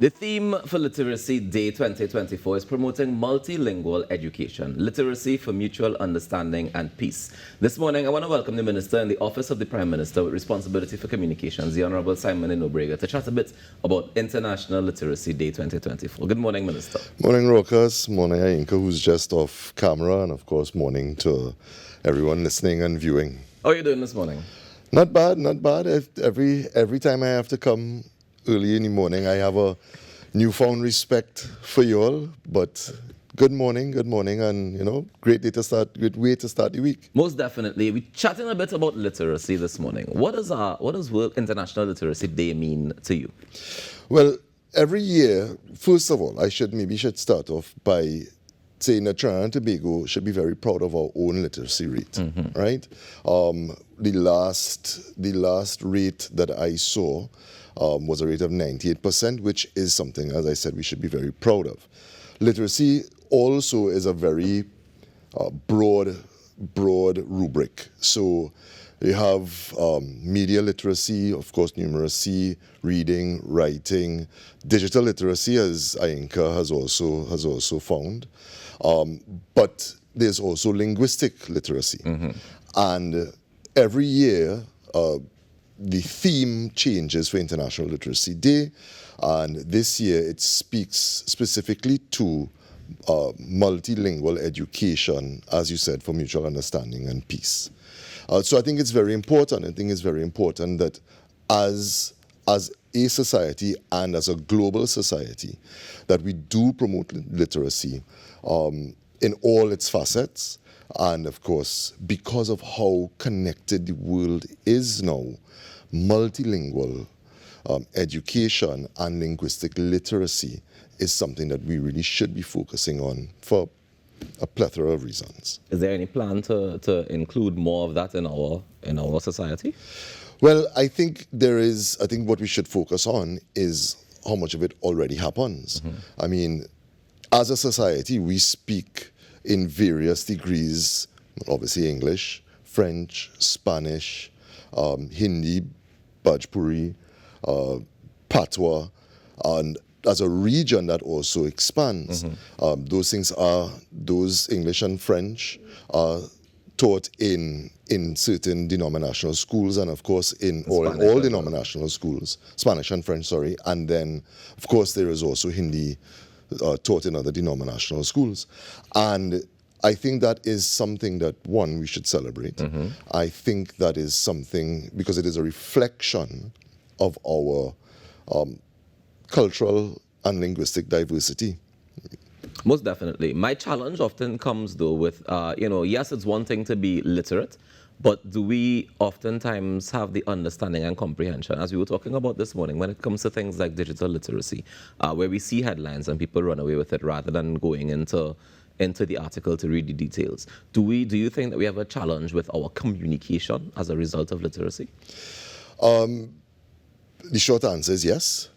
The theme for Literacy Day 2024 is promoting multilingual education, literacy for mutual understanding and peace. This morning, I want to welcome the Minister in the Office of the Prime Minister with responsibility for communications, the Honourable Symon de Nobriga, to chat a bit about International Literacy Day 2024. Good morning, Minister. Morning, Rokas. Morning, Ainka, who's just off camera, and of course, morning to everyone listening and viewing. How are you doing this morning? Not bad, not bad. Every time I have to come early in the morning, I have a newfound respect for you all. But good morning, and great way to start the week. Most definitely. We're chatting a bit about literacy this morning. What does World International Literacy Day mean to you? Well, every year, first of all, I should start off by saying that Trinidad and Tobago should be very proud of our own literacy rate, right? The last rate that I saw was a rate of 98%, which is something, as I said, we should be very proud of. Literacy also is a very broad rubric. So you have media literacy, of course, numeracy, reading, writing, digital literacy, as Ainka has also found. But there's also linguistic literacy. And every year, the theme changes for International Literacy Day. And this year, it speaks specifically to multilingual education, as you said, for mutual understanding and peace. So I think it's very important. That as a society and as a global society, that we do promote literacy in all its facets. And of course, because of how connected the world is now, multilingual education and linguistic literacy is something that we really should be focusing on for a plethora of reasons. Is there any plan to include more of that in our society? Well, I think there is. I think what we should focus on is how much of it already happens. I mean, as a society, we speak in various degrees, obviously English, French, Spanish, Hindi, Bhojpuri, Patois, and as a region that also expands. Those English and French are taught in certain denominational schools, and of course in all denominational schools, Spanish and French, and then of course there is also Hindi taught in other denominational schools. And I think that is something that, one, we should celebrate. I think that is something, because it is a reflection of our cultural and linguistic diversity. Most definitely. My challenge often comes, though, with, yes, it's one thing to be literate, but do we oftentimes have the understanding and comprehension, as we were talking about this morning, when it comes to things like digital literacy, where we see headlines and people run away with it rather than going into the article to read the details? Do you think that we have a challenge with our communication as a result of literacy? The short answer is yes.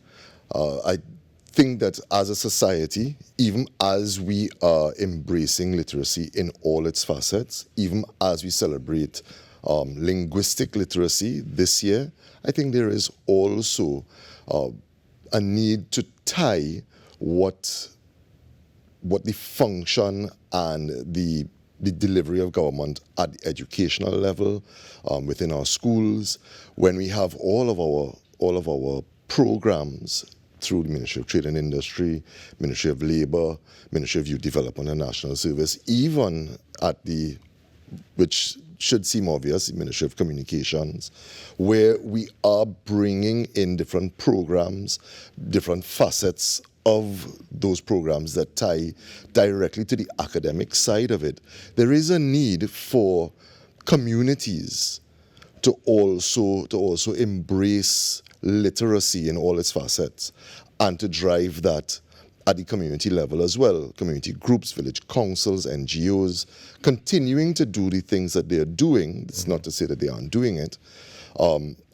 I think that as a society, even as we are embracing literacy in all its facets, even as we celebrate linguistic literacy this year, I think there is also a need to tie what the function and the delivery of government at the educational level within our schools, when we have all of our programs through the Ministry of Trade and Industry, Ministry of Labour, Ministry of Youth Development and National Service, even at which should seem obvious, the Ministry of Communications, where we are bringing in different programs, different facets of those programs that tie directly to the academic side of it. There is a need for communities to also embrace literacy in all its facets and to drive that at the community level as well. Community groups, village councils, NGOs, continuing to do the things that they're doing. It's not to say that they aren't doing it.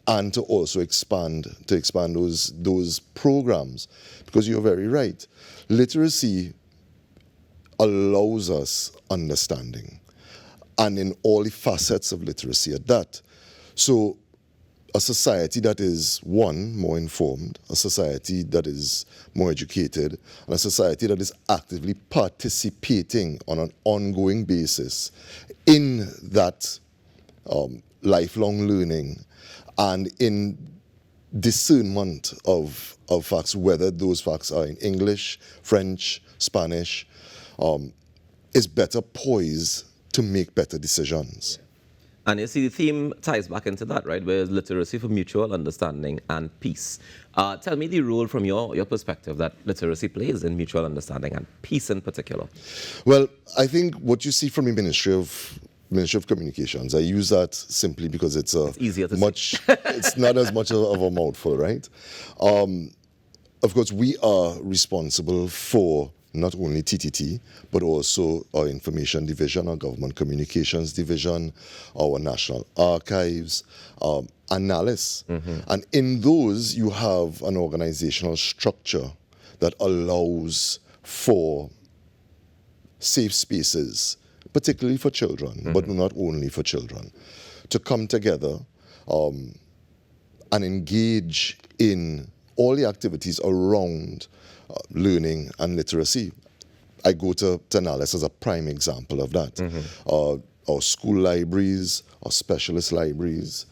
And to also expand those programs. Because you're very right. Literacy allows us understanding. And in all the facets of literacy at that. So a society that is, one, more informed, a society that is more educated, and a society that is actively participating on an ongoing basis in that lifelong learning and in discernment of facts, whether those facts are in English, French, Spanish, is better poised to make better decisions. And you see, the theme ties back into that, right? Whereas literacy for mutual understanding and peace. Tell me the role from your perspective that literacy plays in mutual understanding and peace in particular. Well, I think what you see from the Ministry of Communications, I use that simply because it's easier to it's not as much of a mouthful, right? Of course, we are responsible for not only TTT, but also our Information Division, our Government Communications Division, our National Archives, and NALIS. And in those, you have an organizational structure that allows for safe spaces, particularly for children, but not only for children, to come together and engage in all the activities around learning and literacy. I go to NALIS as a prime example of that. Our school libraries, our specialist libraries,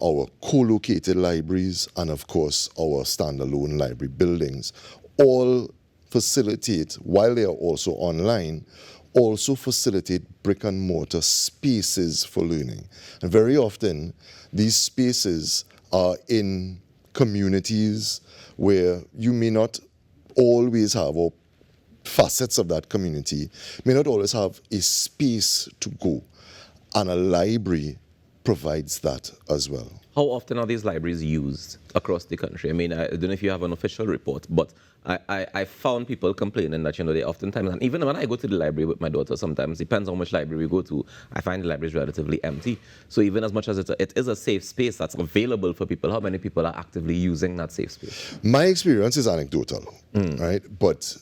our co-located libraries, and of course our standalone library buildings all facilitate, while they are also online, also facilitate brick and mortar spaces for learning. And very often these spaces are in communities where you may not always have, or facets of that community may not always have a space to go. And a library provides that as well. How often are these libraries used across the country? I mean, I don't know if you have an official report, but I found people complaining that, they oftentimes, and even when I go to the library with my daughter sometimes, depends on which library we go to, I find the library is relatively empty. So even as much as it is a safe space that's available for people, how many people are actively using that safe space? My experience is anecdotal, right? But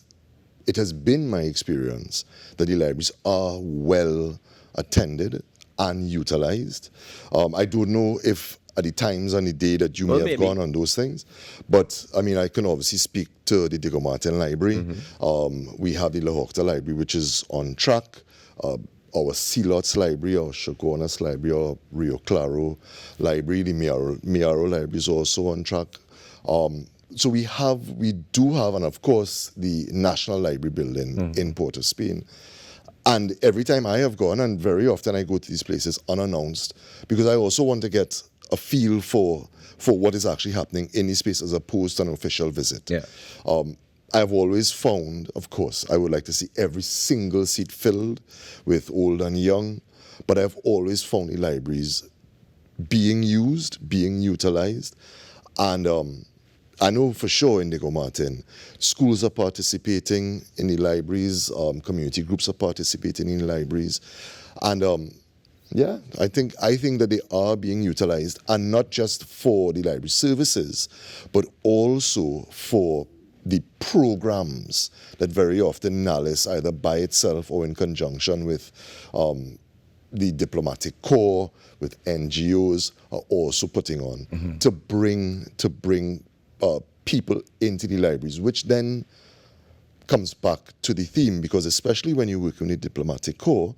it has been my experience that the libraries are well attended and utilized. I don't know if at the times on the day that you may have gone on those things, but I mean, I can obviously speak to the Diego Martin Library. We have the La Horta Library, which is on track. Our Silots Library, our Chaguanas Library, our Rio Claro Library, the Miaro Library is also on track. So we do have, and of course, the National Library building in Port of Spain. And every time I have gone, and very often I go to these places unannounced, because I also want to get a feel for what is actually happening in these spaces as opposed to an official visit. Yeah. I've always found, of course, I would like to see every single seat filled with old and young, but I've always found the libraries being used, being utilized, and I know for sure in Diego Martin, schools are participating in the libraries, community groups are participating in the libraries, and yeah, I think that they are being utilized, and not just for the library services, but also for the programs that very often NALIS, either by itself or in conjunction with the diplomatic corps, with NGOs, are also putting on to bring people into the libraries, which then comes back to the theme, because especially when you work in the diplomatic corps,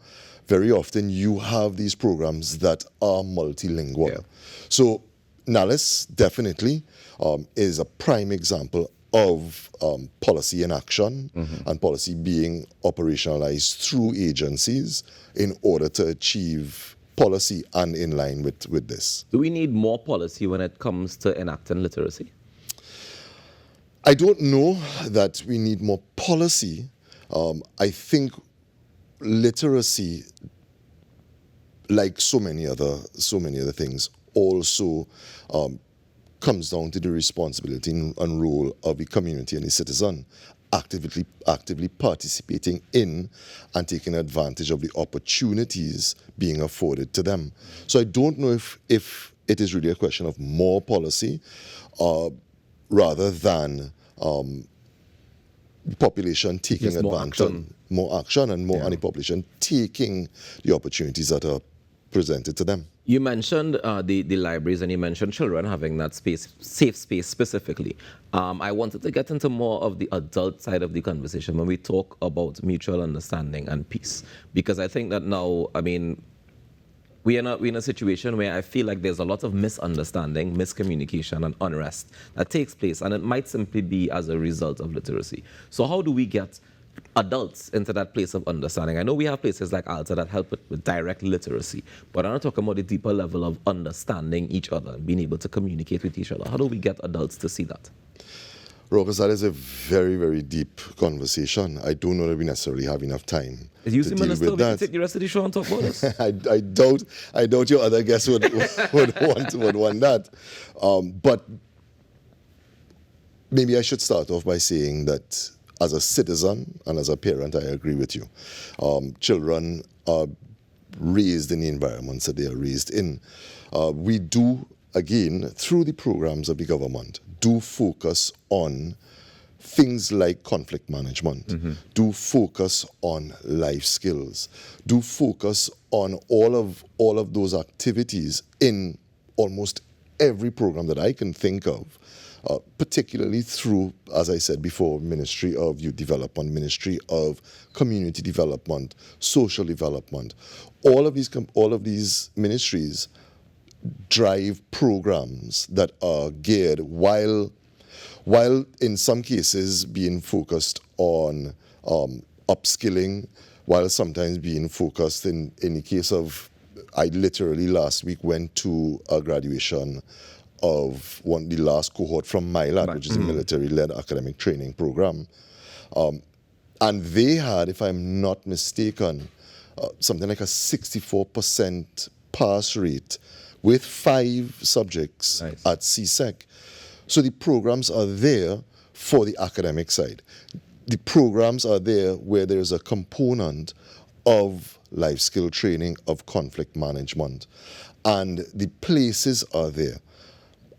very often you have these programs that are multilingual. Yeah. So NALIS definitely is a prime example of policy in action and policy being operationalized through agencies in order to achieve policy and in line with this. Do we need more policy when it comes to enacting literacy? I don't know that we need more policy. I think literacy, like so many other things, also comes down to the responsibility and role of the community and the citizen actively participating in and taking advantage of the opportunities being afforded to them. So I don't know if it is really a question of more policy rather than the population taking advantage, more action and the population taking the opportunities that are presented to them. You mentioned the libraries, and you mentioned children having that space, safe space specifically. I wanted to get into more of the adult side of the conversation when we talk about mutual understanding and peace, because I think that now, I mean, we're in a situation where I feel like there's a lot of misunderstanding, miscommunication, and unrest that takes place, and it might simply be as a result of literacy. So how do we get adults into that place of understanding? I know we have places like Alta that help with direct literacy, but I'm not talking about the deeper level of understanding each other and being able to communicate with each other. How do we get adults to see that? Rokas, that is a very, very deep conversation. I don't know that we necessarily have enough time Is you to see, deal Minister, with we can that. take the rest of the show and talk about this? I doubt your other guests would want that. But maybe I should start off by saying that as a citizen and as a parent, I agree with you. Children are raised in the environments that they are raised in. We do, again, through the programs of the government, do focus on things like conflict management, do focus on life skills, do focus on all of those activities in almost every program that I can think of, particularly through, as I said before, Ministry of Youth Development, Ministry of Community Development, Social Development. All of these ministries drive programs that are geared, while in some cases being focused on upskilling, while sometimes being focused in the case of, I literally last week went to a graduation of the last cohort from MILAT, which is a military-led academic training program. And they had, if I'm not mistaken, something like a 64% pass rate with 5 subjects at CSEC. So the programs are there for the academic side. The programs are there where there's a component of life skill training, of conflict management, and the places are there.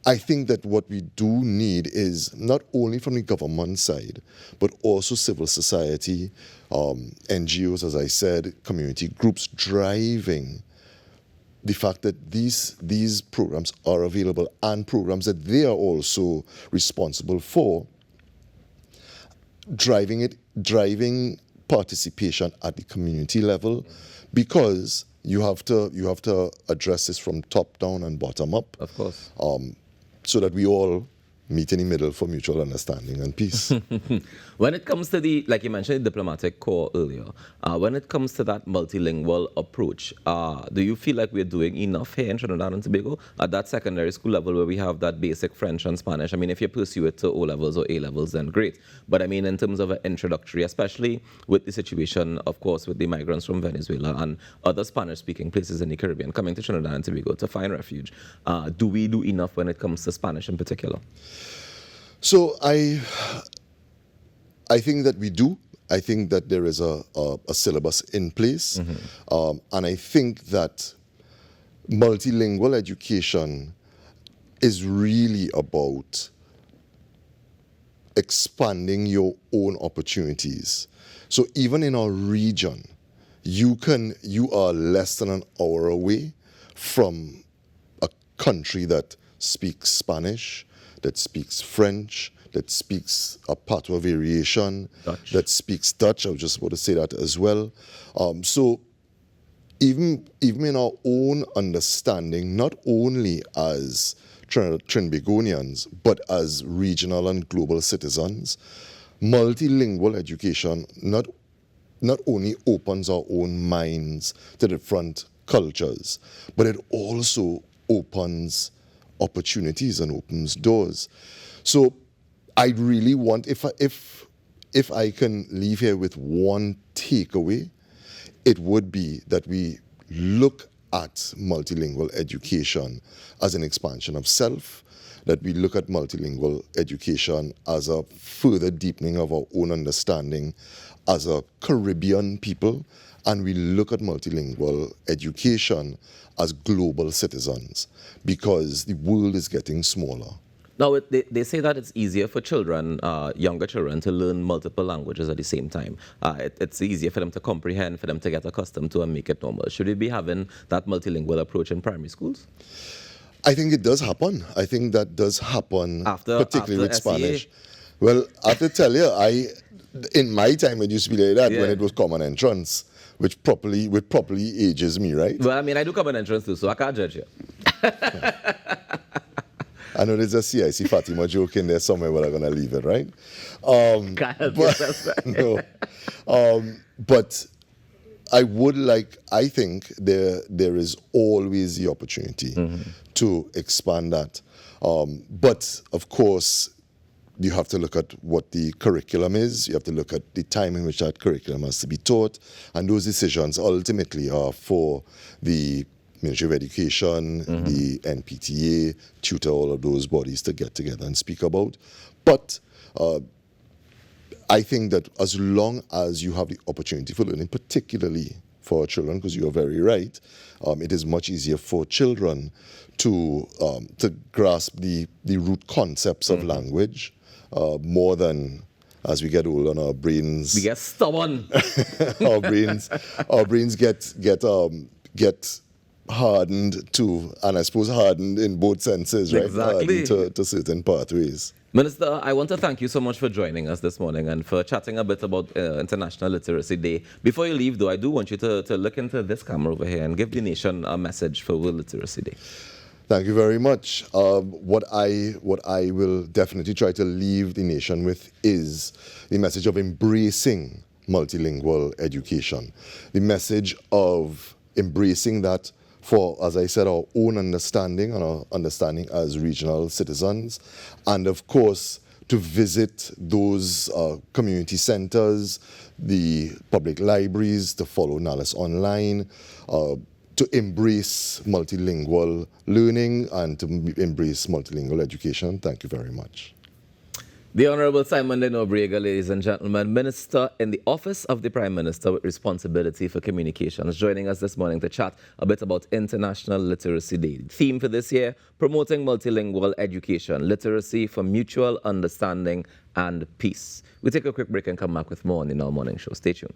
I think that what we do need is not only from the government side, but also civil society, NGOs, as I said, community groups driving the fact that these programs are available, and programs that they are also responsible for, driving participation at the community level, because you have to address this from top down and bottom up. Of course. So that we all meet in the middle for mutual understanding and peace. When it comes to like you mentioned, the diplomatic corps earlier, when it comes to that multilingual approach, do you feel like we're doing enough here in Trinidad and Tobago at that secondary school level where we have that basic French and Spanish? I mean, if you pursue it to O-levels or A-levels, then great. But I mean, in terms of an introductory, especially with the situation, of course, with the migrants from Venezuela and other Spanish-speaking places in the Caribbean coming to Trinidad and Tobago to find refuge, do we do enough when it comes to Spanish in particular? So I think that we do. I think that there is a syllabus in place. And I think that multilingual education is really about expanding your own opportunities. So even in our region, you are less than an hour away from a country that speaks Spanish, that speaks French, that speaks a patois variation, Dutch. that speaks Dutch. I was just about to say that as well. So even in our own understanding, not only as Trinbagonians, but as regional and global citizens, multilingual education not only opens our own minds to different cultures, but it also opens opportunities and opens doors. So I really want, if I can leave here with one takeaway, it would be that we look at multilingual education as an expansion of self, that we look at multilingual education as a further deepening of our own understanding as a Caribbean people, and we look at multilingual education as global citizens, because the world is getting smaller. Now, they say that it's easier for children, younger children, to learn multiple languages at the same time. It's easier for them to comprehend, for them to get accustomed to and make it normal. Should we be having that multilingual approach in primary schools? I think it does happen. I think that does happen, particularly with SEA? Spanish. Well, I have to tell you, in my time, it used to be like that when it was common entrance, which properly ages me, right? Well, I mean, I do common entrance too, so I can't judge you. I know there's a CIC Fatima joke in there somewhere, but I'm going to leave it, right? Can't help yourself, right? No. But I think there is always the opportunity to expand that. But of course, you have to look at what the curriculum is. You have to look at the time in which that curriculum has to be taught. And those decisions ultimately are for the Ministry of Education, the NPTA, tutor, all of those bodies to get together and speak about. But I think that as long as you have the opportunity for learning, particularly for children, because you are very right, it is much easier for children to grasp the root concepts of language more than as we get older and our brains. We get stubborn. our brains get hardened too, and I suppose hardened in both senses, right? Exactly. Hardened to certain pathways. Minister, I want to thank you so much for joining us this morning and for chatting a bit about International Literacy Day. Before you leave, though, I do want you to look into this camera over here and give the nation a message for World Literacy Day. Thank you very much. What I will definitely try to leave the nation with is the message of embracing multilingual education, the message of embracing that for, as I said, our own understanding and our understanding as regional citizens, and of course to visit those community centers, the public libraries, to follow NALIS online, to embrace multilingual learning and to embrace multilingual education. Thank you very much. The Honorable Symon de Nobriga, ladies and gentlemen, Minister in the Office of the Prime Minister with responsibility for communications, joining us this morning to chat a bit about International Literacy Day. The theme for this year, promoting multilingual education, literacy for mutual understanding and peace. We'll take a quick break and come back with more on the Now Morning Show. Stay tuned.